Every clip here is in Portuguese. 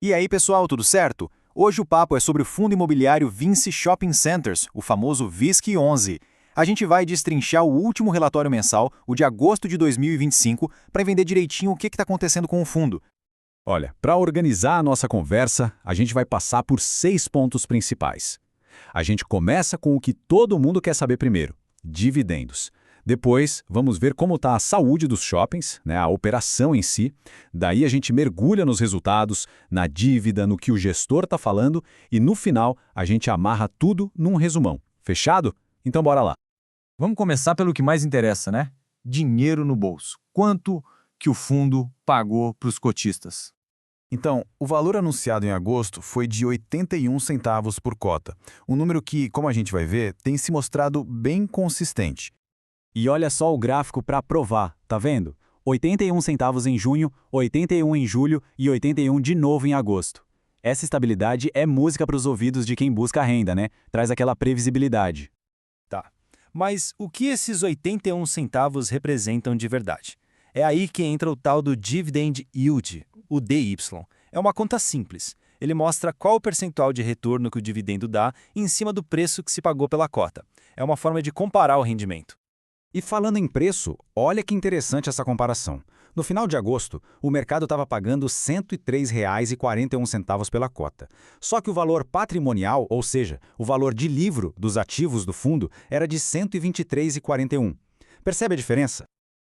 E aí, pessoal, tudo certo? Hoje o papo é sobre o fundo imobiliário Vinci Shopping Centers, o famoso VISC11. A gente vai destrinchar o último relatório mensal, o de agosto de 2025, para entender direitinho o que está acontecendo com o fundo. Olha, para organizar a nossa conversa, a gente vai passar por 6 pontos principais. A gente começa com o que todo mundo quer saber primeiro: dividendos. Depois, vamos ver como está a saúde dos shoppings, né, a operação em si. Daí a gente mergulha nos resultados, na dívida, no que o gestor está falando e, no final, a gente amarra tudo num resumão. Fechado? Então bora lá. Vamos começar pelo que mais interessa, né? Dinheiro no bolso. Quanto que o fundo pagou para os cotistas? Então, o valor anunciado em agosto foi de 81 centavos por cota, um número que, como a gente vai ver, tem se mostrado bem consistente. E olha só o gráfico para provar, tá vendo? 81 centavos em junho, 81 em julho e 81 de novo em agosto. Essa estabilidade é música para os ouvidos de quem busca renda, né? Traz aquela previsibilidade. Tá. Mas o que esses 81 centavos representam de verdade? É aí que entra o tal do Dividend Yield, o DY. É uma conta simples. Ele mostra qual o percentual de retorno que o dividendo dá em cima do preço que se pagou pela cota. É uma forma de comparar o rendimento. E falando em preço, olha que interessante essa comparação. No final de agosto, o mercado estava pagando R$ 103,41 pela cota. Só que o valor patrimonial, ou seja, o valor de livro dos ativos do fundo, era de R$ 123,41. Percebe a diferença?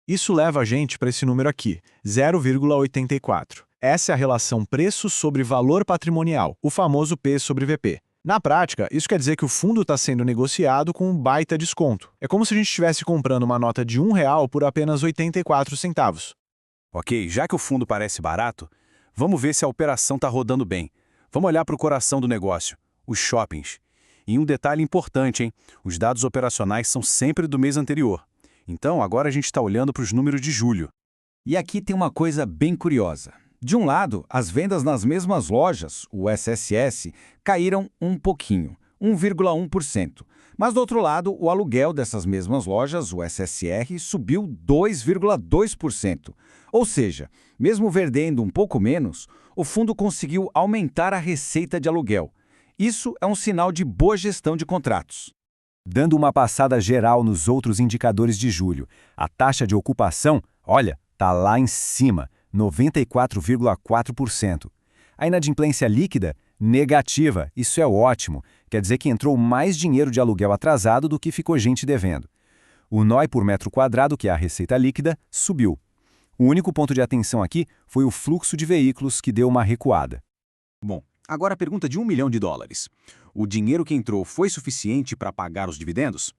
Isso leva a gente para esse número aqui, 0,84. Essa é a relação preço sobre valor patrimonial, o famoso P sobre VP. Na prática, isso quer dizer que o fundo está sendo negociado com um baita desconto. É como se a gente estivesse comprando uma nota de R$ 1 por apenas 84 centavos. Ok, já que o fundo parece barato, vamos ver se a operação está rodando bem. Vamos olhar para o coração do negócio, os shoppings. E um detalhe importante, hein? Os dados operacionais são sempre do mês anterior. Então, agora a gente está olhando para os números de julho. E aqui tem uma coisa bem curiosa. De um lado, as vendas nas mesmas lojas, o SSS, caíram um pouquinho, 1,1%. Mas do outro lado, o aluguel dessas mesmas lojas, o SSR, subiu 2,2%. Ou seja, mesmo vendendo um pouco menos, o fundo conseguiu aumentar a receita de aluguel. Isso é um sinal de boa gestão de contratos. Dando uma passada geral nos outros indicadores de julho, a taxa de ocupação, olha, está lá em cima, 94,4%. A inadimplência líquida, negativa, isso é ótimo, quer dizer que entrou mais dinheiro de aluguel atrasado do que ficou gente devendo. O NOI por metro quadrado, que é a receita líquida, subiu. O único ponto de atenção aqui foi o fluxo de veículos, que deu uma recuada. Bom, agora a pergunta de US$ 1 milhão. O dinheiro que entrou foi suficiente para pagar os dividendos?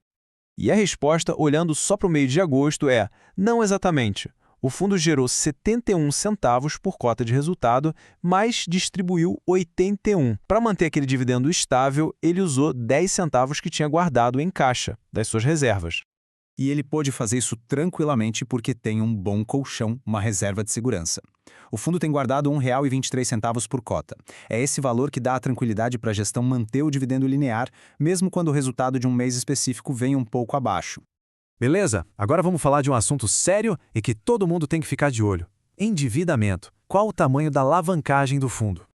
E a resposta, olhando só para o mês de agosto, é não exatamente. O fundo gerou 71 centavos por cota de resultado, mas distribuiu 81. Para manter aquele dividendo estável, ele usou 10 centavos que tinha guardado em caixa, das suas reservas. E ele pôde fazer isso tranquilamente porque tem um bom colchão, uma reserva de segurança. O fundo tem guardado R$ 1,23 por cota. É esse valor que dá a tranquilidade para a gestão manter o dividendo linear, mesmo quando o resultado de um mês específico vem um pouco abaixo. Beleza, agora vamos falar de um assunto sério e que todo mundo tem que ficar de olho. Endividamento. Qual o tamanho da alavancagem do fundo?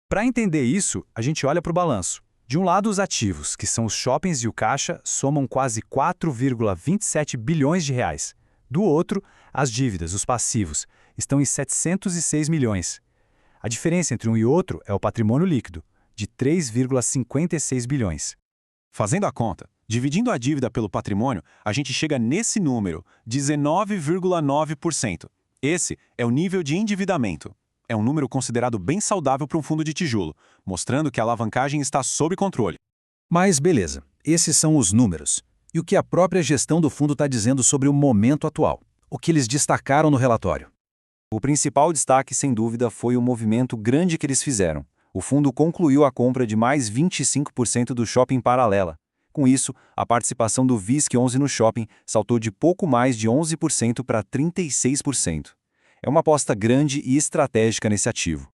Para entender isso, a gente olha para o balanço. De um lado, os ativos, que são os shoppings e o caixa, somam quase 4,27 bilhões de reais. Do outro, as dívidas, os passivos, estão em 706 milhões. A diferença entre um e outro é o patrimônio líquido, de 3,56 bilhões. Fazendo a conta, dividindo a dívida pelo patrimônio, a gente chega nesse número, 19,9%. Esse é o nível de endividamento. É um número considerado bem saudável para um fundo de tijolo, mostrando que a alavancagem está sob controle. Mas beleza, esses são os números. E o que a própria gestão do fundo está dizendo sobre o momento atual? O que eles destacaram no relatório? O principal destaque, sem dúvida, foi o movimento grande que eles fizeram. O fundo concluiu a compra de mais 25% do shopping Paralela. Com isso, a participação do VISC11 no shopping saltou de pouco mais de 11% para 36%. É uma aposta grande e estratégica nesse ativo.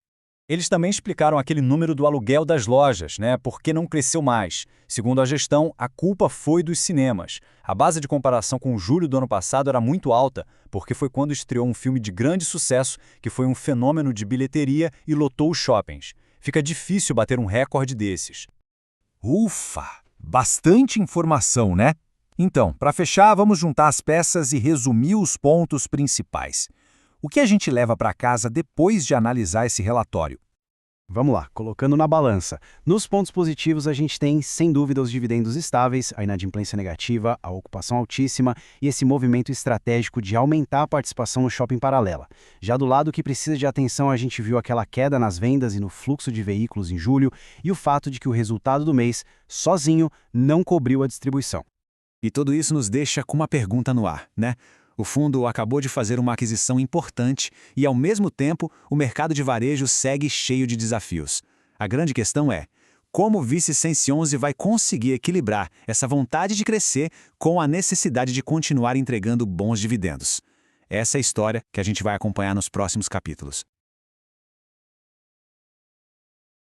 Eles também explicaram aquele número do aluguel das lojas, né? Por que não cresceu mais? Segundo a gestão, a culpa foi dos cinemas. A base de comparação com julho do ano passado era muito alta, porque foi quando estreou um filme de grande sucesso, que foi um fenômeno de bilheteria e lotou os shoppings. Fica difícil bater um recorde desses. Ufa! Bastante informação, né? Então, para fechar, vamos juntar as peças e resumir os pontos principais. O que a gente leva para casa depois de analisar esse relatório? Vamos lá, colocando na balança. Nos pontos positivos a gente tem, sem dúvida, os dividendos estáveis, a inadimplência negativa, a ocupação altíssima e esse movimento estratégico de aumentar a participação no shopping paralela. Já do lado que precisa de atenção, a gente viu aquela queda nas vendas e no fluxo de veículos em julho e o fato de que o resultado do mês, sozinho, não cobriu a distribuição. E tudo isso nos deixa com uma pergunta no ar, né? O fundo acabou de fazer uma aquisição importante e, ao mesmo tempo, o mercado de varejo segue cheio de desafios. A grande questão é, como o Vice Sense 11 vai conseguir equilibrar essa vontade de crescer com a necessidade de continuar entregando bons dividendos? Essa é a história que a gente vai acompanhar nos próximos capítulos.